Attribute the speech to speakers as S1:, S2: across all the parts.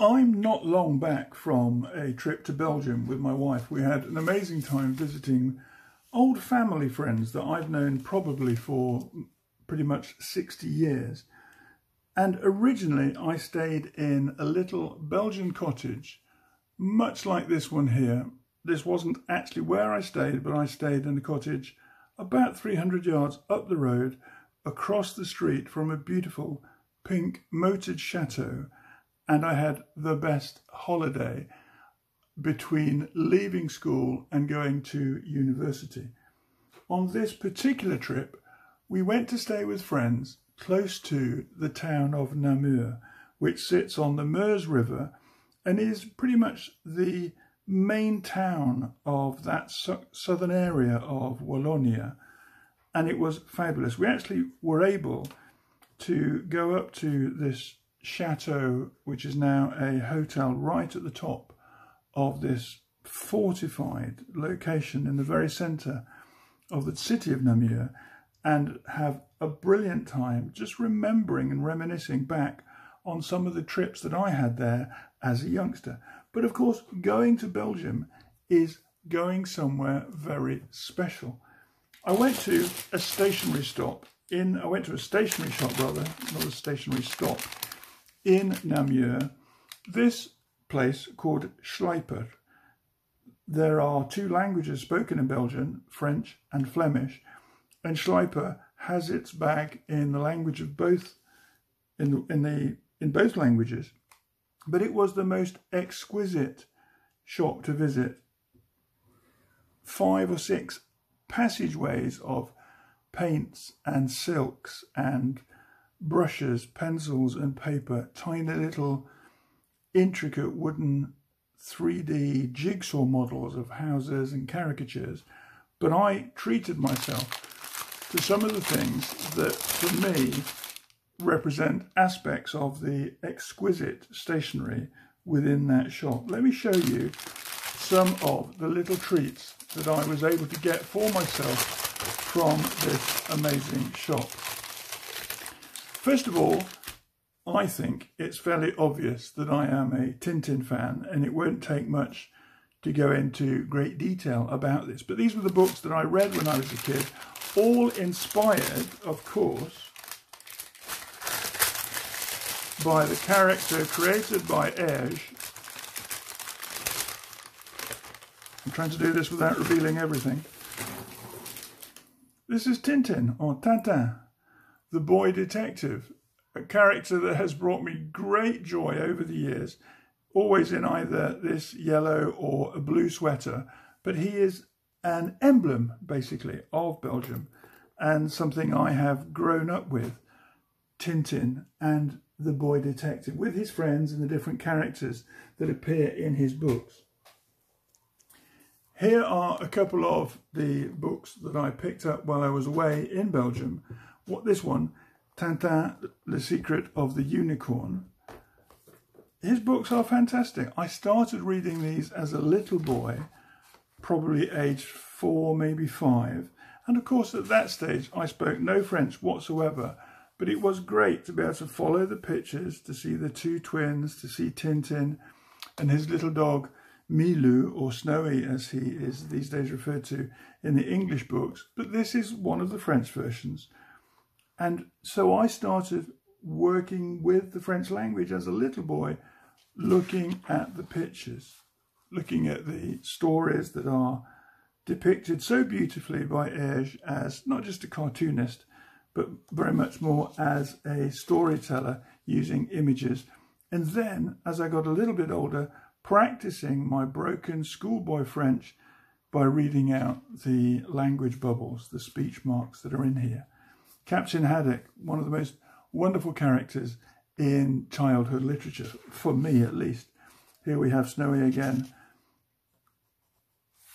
S1: I'm not long back from a trip to Belgium with my wife. We had an amazing time visiting old family friends that I've known probably for pretty much 60 years. And originally I stayed in a little Belgian cottage, much like this one here. This wasn't actually where I stayed, but I stayed in a cottage about 300 yards up the road, across the street from a beautiful pink moated chateau. And I had the best holiday between leaving school and going to university. On this particular trip, we went to stay with friends close to the town of Namur, which sits on the Meuse River and is pretty much the main town of that southern area of Wallonia. And it was fabulous. We actually were able to go up to this chateau, which is now a hotel right at the top of this fortified location in the very centre of the city of Namur, and have a brilliant time just remembering and reminiscing back on some of the trips that I had there as a youngster. But of course, going to Belgium is going somewhere very special. I went to a stationery shop, not a stationery stop, in Namur, this place called Schlieper. There are two languages spoken in Belgium, French and Flemish, and Schlieper has its bag in the language of both, in both languages. But it was the most exquisite shop to visit. 5 or 6 passageways of paints and silks and brushes, pencils and paper, tiny little intricate wooden 3D jigsaw models of houses and caricatures. But I treated myself to some of the things that for me represent aspects of the exquisite stationery within that shop. Let me show you some of the little treats that I was able to get for myself from this amazing shop. First of all, I think it's fairly obvious that I am a Tintin fan, and it won't take much to go into great detail about this. But these were the books that I read when I was a kid, all inspired, of course, by the character created by Scher. I'm trying to do this without revealing everything. This is Tintin, or Tintin, the boy detective, a character that has brought me great joy over the years, always in either this yellow or a blue sweater, but he is an emblem, basically, of Belgium, and something I have grown up with, Tintin and the boy detective, with his friends and the different characters that appear in his books. Here are a couple of the books that I picked up while I was away in Belgium. This one, Tintin, Le Secret of the Unicorn. His books are fantastic. I started reading these as a little boy, probably aged 4, maybe 5. And of course, at that stage, I spoke no French whatsoever. But it was great to be able to follow the pictures, to see the two twins, to see Tintin and his little dog, Milou, or Snowy, as he is these days referred to in the English books. But this is one of the French versions. And so I started working with the French language as a little boy, looking at the pictures, looking at the stories that are depicted so beautifully by Scher as not just a cartoonist, but very much more as a storyteller using images. And then, as I got a little bit older, practicing my broken schoolboy French by reading out the language bubbles, the speech marks that are in here. Captain Haddock, one of the most wonderful characters in childhood literature, for me at least. Here we have Snowy again.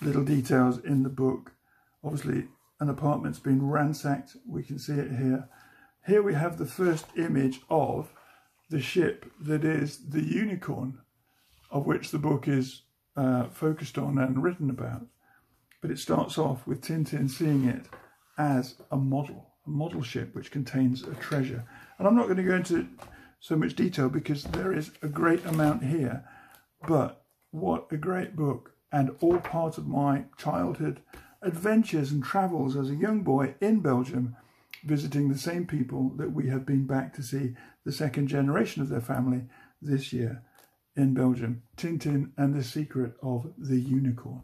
S1: Little details in the book. Obviously, an apartment's been ransacked. We can see it here. Here we have the first image of the ship that is the Unicorn, of which the book is focused on and written about. But it starts off with Tintin seeing it as a model ship which contains a treasure. And I'm not going to go into so much detail because there is a great amount here. But what a great book, and all part of my childhood adventures and travels as a young boy in Belgium, visiting the same people that we have been back to see the second generation of their family this year in Belgium. Tintin and the Secret of the Unicorn.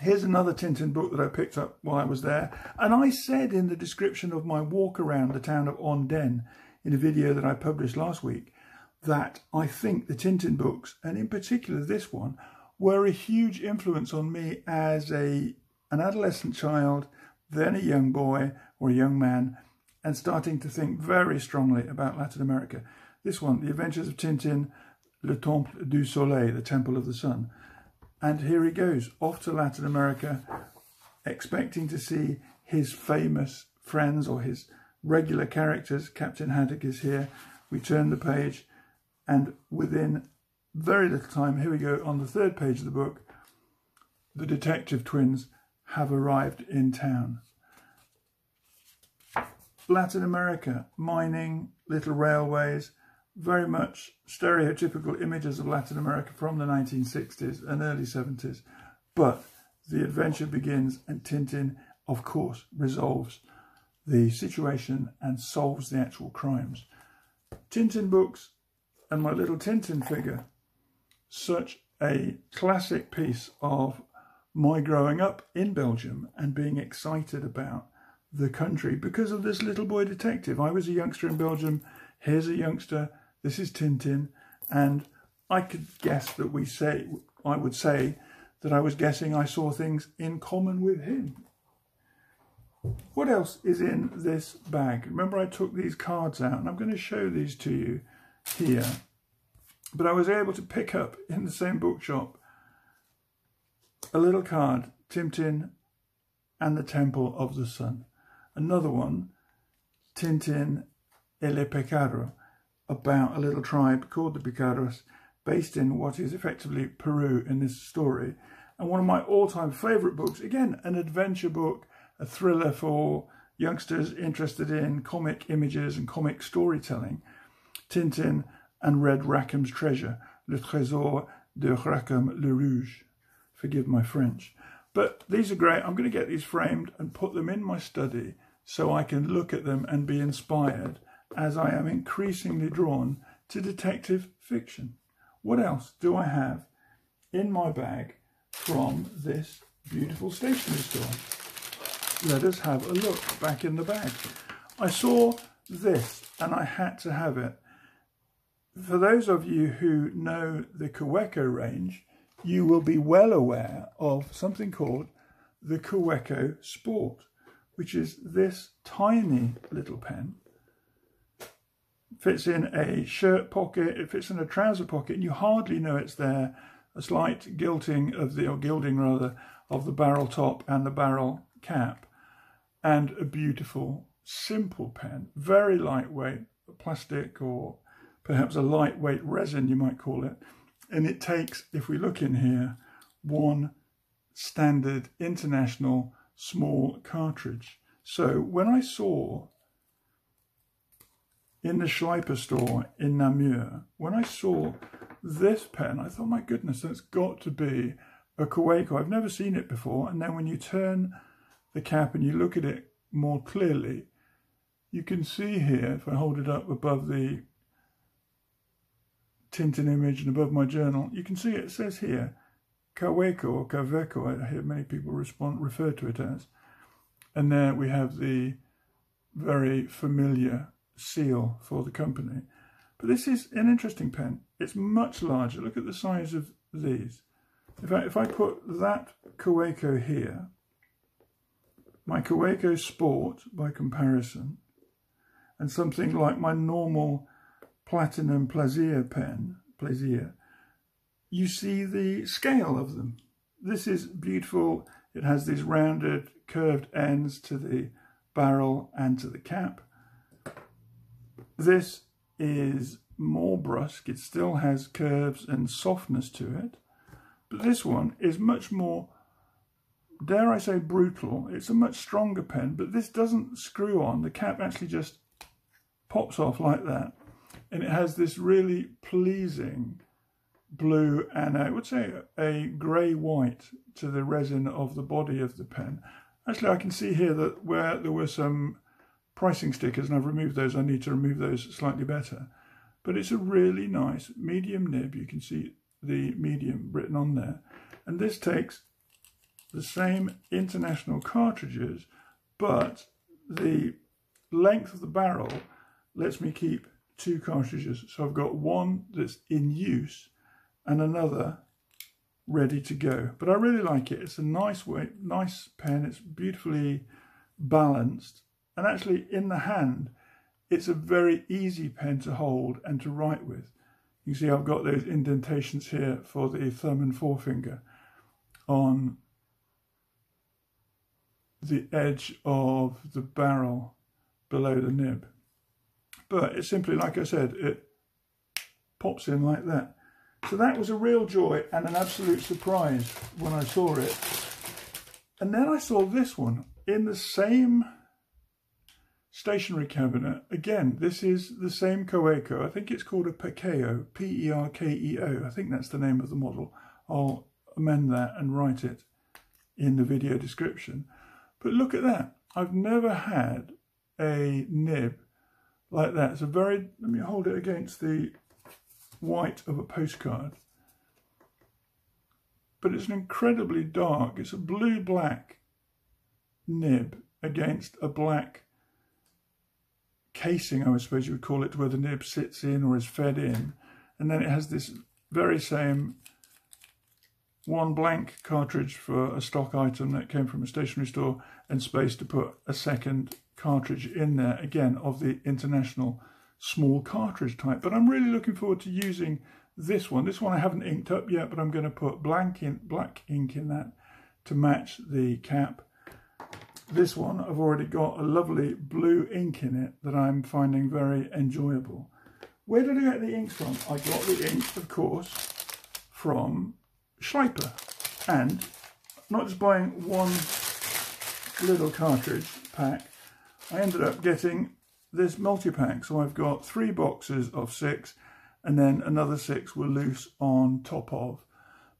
S1: Here's another Tintin book that I picked up while I was there. And I said in the description of my walk around the town of Andenne in a video that I published last week that I think the Tintin books, and in particular this one, were a huge influence on me as an adolescent child, then a young boy or a young man, and starting to think very strongly about Latin America. This one, The Adventures of Tintin, Le Temple du Soleil, the Temple of the Sun. And here he goes, off to Latin America, expecting to see his famous friends or his regular characters. Captain Haddock is here. We turn the page, and within very little time, here we go, on the third page of the book, the detective twins have arrived in town. Latin America, mining, little railways, very much stereotypical images of Latin America from the 1960s and early 70s. But the adventure begins, and Tintin, of course, resolves the situation and solves the actual crimes. Tintin books and my little Tintin figure, such a classic piece of my growing up in Belgium and being excited about the country because of this little boy detective. I was a youngster in Belgium. Here's a youngster. This is Tintin, and I could guess that I would say that I was guessing I saw things in common with him. What else is in this bag? Remember, I took these cards out, and I'm going to show these to you here. But I was able to pick up in the same bookshop a little card, Tintin and the Temple of the Sun. Another one, Tintin et les Picaros, about a little tribe called the Picaros, based in what is effectively Peru in this story. And one of my all-time favourite books, again, an adventure book, a thriller for youngsters interested in comic images and comic storytelling, Tintin and Red Rackham's Treasure, Le Trésor de Rackham le Rouge. Forgive my French. But these are great. I'm going to get these framed and put them in my study so I can look at them and be inspired as I am increasingly drawn to detective fiction. What else do I have in my bag from this beautiful stationery store? Let us have a look back in the bag. I saw this and I had to have it. For those of you who know the Kaweco range, you will be well aware of something called the Kaweco Sport, which is this tiny little pen. Fits in a shirt pocket, it fits in a trouser pocket, and you hardly know it's there. A slight gilding of the barrel top and the barrel cap, and a beautiful, simple pen, very lightweight, plastic or perhaps a lightweight resin, you might call it. And it takes, if we look in here, one standard international small cartridge. So when I saw in the Schlieper store in Namur, when I saw this pen, I thought, my goodness, that's got to be a Kaweco. I've never seen it before. And then when you turn the cap and you look at it more clearly, you can see here, if I hold it up above the Tintin image and above my journal, you can see it says here, Kaweco or Kaweco, I hear many people refer to it as. And there we have the very familiar seal for the company. But this is an interesting pen. It's much larger. Look at the size of these. If I put that Kaweco here, my Kaweco Sport by comparison, and something like my normal Platinum Plaisir pen, you see the scale of them. This is beautiful. It has these rounded, curved ends to the barrel and to the cap. This is more brusque. It still has curves and softness to it. But this one is much more, dare I say, brutal. It's a much stronger pen, but this doesn't screw on. The cap actually just pops off like that, and it has this really pleasing blue and I would say a grey-white to the resin of the body of the pen. Actually, I can see here that where there were some pricing stickers and I've removed those, I need to remove those slightly better. But it's a really nice medium nib. You can see the medium written on there. And this takes the same international cartridges, but the length of the barrel lets me keep two cartridges. So I've got one that's in use and another ready to go. But I really like it. It's a nice pen. It's beautifully balanced. And actually in the hand, it's a very easy pen to hold and to write with. You can see I've got those indentations here for the thumb and forefinger on the edge of the barrel below the nib. But it's simply, like I said, it pops in like that. So that was a real joy and an absolute surprise when I saw it. And then I saw this one in the same stationery cabinet. Again, this is the same Kaweco. I think it's called a Perkeo, P-E-R-K-E-O. I think that's the name of the model. I'll amend that and write it in the video description. But look at that. I've never had a nib like that. It's a very, let me hold it against the white of a postcard. But it's an incredibly dark, it's a blue-black nib against a black casing, I suppose you would call it, where the nib sits in or is fed in. And then it has this very same one blank cartridge for a stock item that came from a stationery store and space to put a second cartridge in there, again, of the international small cartridge type. But I'm really looking forward to using this one. This one I haven't inked up yet, but I'm going to put black ink in that to match the cap. This one, I've already got a lovely blue ink in it that I'm finding very enjoyable. Where did I get the inks from? I got the ink, of course, from Schlieper. And not just buying one little cartridge pack, I ended up getting this multi-pack. So I've got 3 boxes of 6, and then another 6 were loose on top of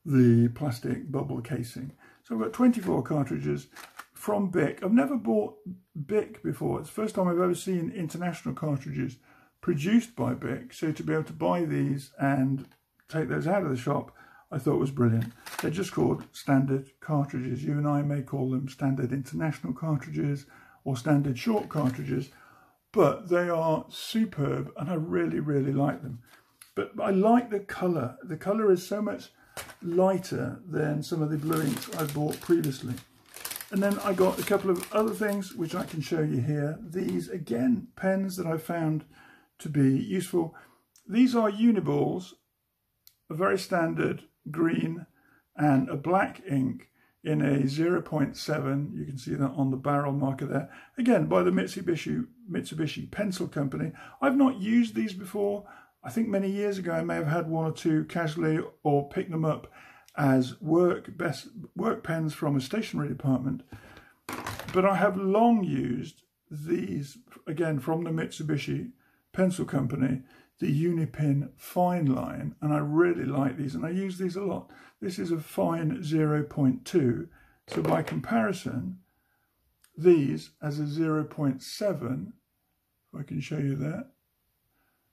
S1: the plastic bubble casing. So I've got 24 cartridges from Bic. I've never bought Bic before. It's the first time I've ever seen international cartridges produced by Bic. So to be able to buy these and take those out of the shop, I thought was brilliant. They're just called standard cartridges. You and I may call them standard international cartridges or standard short cartridges, but they are superb and I really, really like them. But I like the colour. The colour is so much lighter than some of the blue inks I bought previously. And then I got a couple of other things which I can show you here. These, again, pens that I found to be useful. These are Uniballs, a very standard green and a black ink in a 0.7. You can see that on the barrel marker there. Again, by the Mitsubishi Pencil Company. I've not used these before. I think many years ago I may have had 1 or 2 casually or picked them up as work pens from a stationery department. But I have long used these, again, from the Mitsubishi Pencil Company, the Unipin Fine line, and I really like these, and I use these a lot. This is a fine 0.2, so by comparison, these as a 0.7, if I can show you that,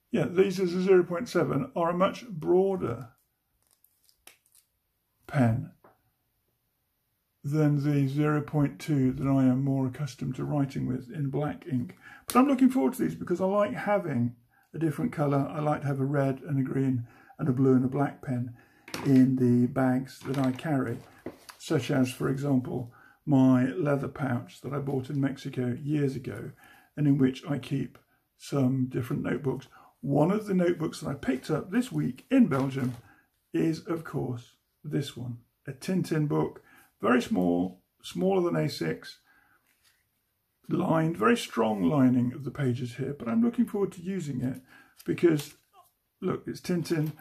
S1: yeah, these as a 0.7 are a much broader pen than the 0.2 that I am more accustomed to writing with in black ink. But I'm looking forward to these because I like having a different colour. I like to have a red and a green and a blue and a black pen in the bags that I carry, such as, for example, my leather pouch that I bought in Mexico years ago and in which I keep some different notebooks. One of the notebooks that I picked up this week in Belgium is, of course, this one, a Tintin book, very small, smaller than A6, lined, very strong lining of the pages here, but I'm looking forward to using it because, look, it's Tintin,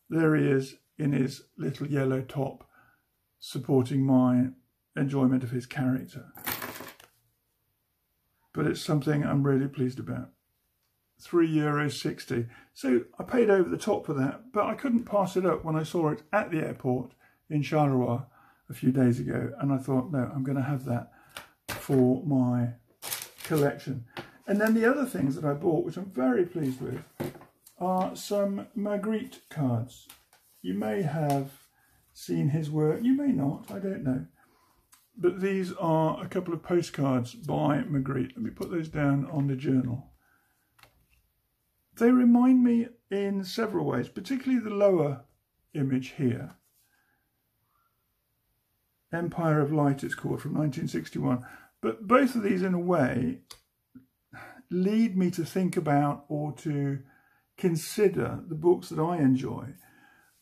S1: there he is in his little yellow top, supporting my enjoyment of his character. But it's something I'm really pleased about. €3.60. So I paid over the top for that, but I couldn't pass it up when I saw it at the airport in Charleroi a few days ago. And I thought, no, I'm going to have that for my collection. And then the other things that I bought, which I'm very pleased with, are some Magritte cards. You may have seen his work, you may not, I don't know. But these are a couple of postcards by Magritte. Let me put those down on the journal. They remind me in several ways, particularly the lower image here. Empire of Light it's called, from 1961. But both of these in a way lead me to think about or to consider the books that I enjoy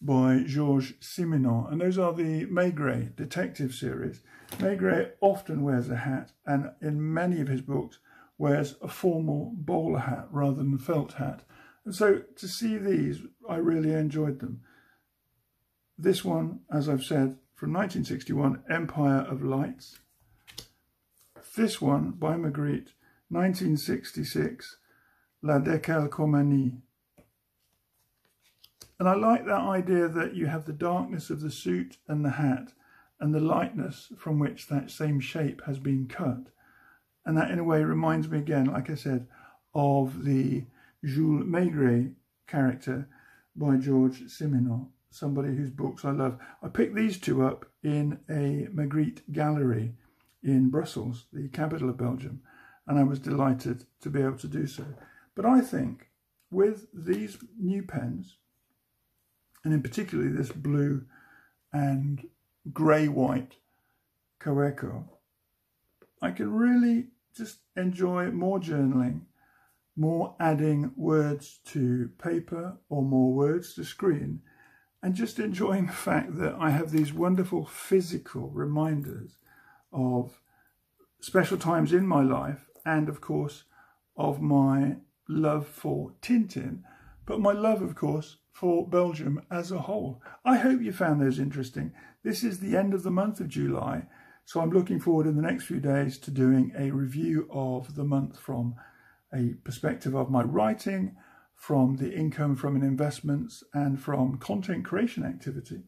S1: by Georges Simenon, and those are the Maigret detective series. Maigret often wears a hat, and in many of his books wears a formal bowler hat rather than a felt hat. And so to see these, I really enjoyed them. This one, as I've said, from 1961, Empire of Lights. This one by Magritte, 1966, La Décalcomanie. And I like that idea that you have the darkness of the suit and the hat and the lightness from which that same shape has been cut. And that in a way reminds me again, like I said, of the Jules Maigret character by Georges Simenon, somebody whose books I love. I picked these two up in a Magritte gallery in Brussels, the capital of Belgium, and I was delighted to be able to do so. But I think with these new pens, and in particular this blue and grey-white Kaweco, I can really just enjoy more journaling, more adding words to paper or more words to screen, and just enjoying the fact that I have these wonderful physical reminders of special times in my life and, of course, of my love for Tintin, but my love, of course, for Belgium as a whole. I hope you found those interesting. This is the end of the month of July, so I'm looking forward in the next few days to doing a review of the month from a perspective of my writing, from the income from investments, and from content creation activity.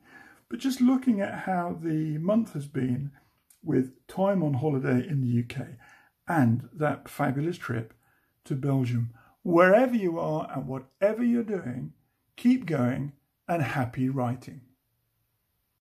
S1: But just looking at how the month has been with time on holiday in the UK and that fabulous trip to Belgium. Wherever you are and whatever you're doing, keep going and happy writing.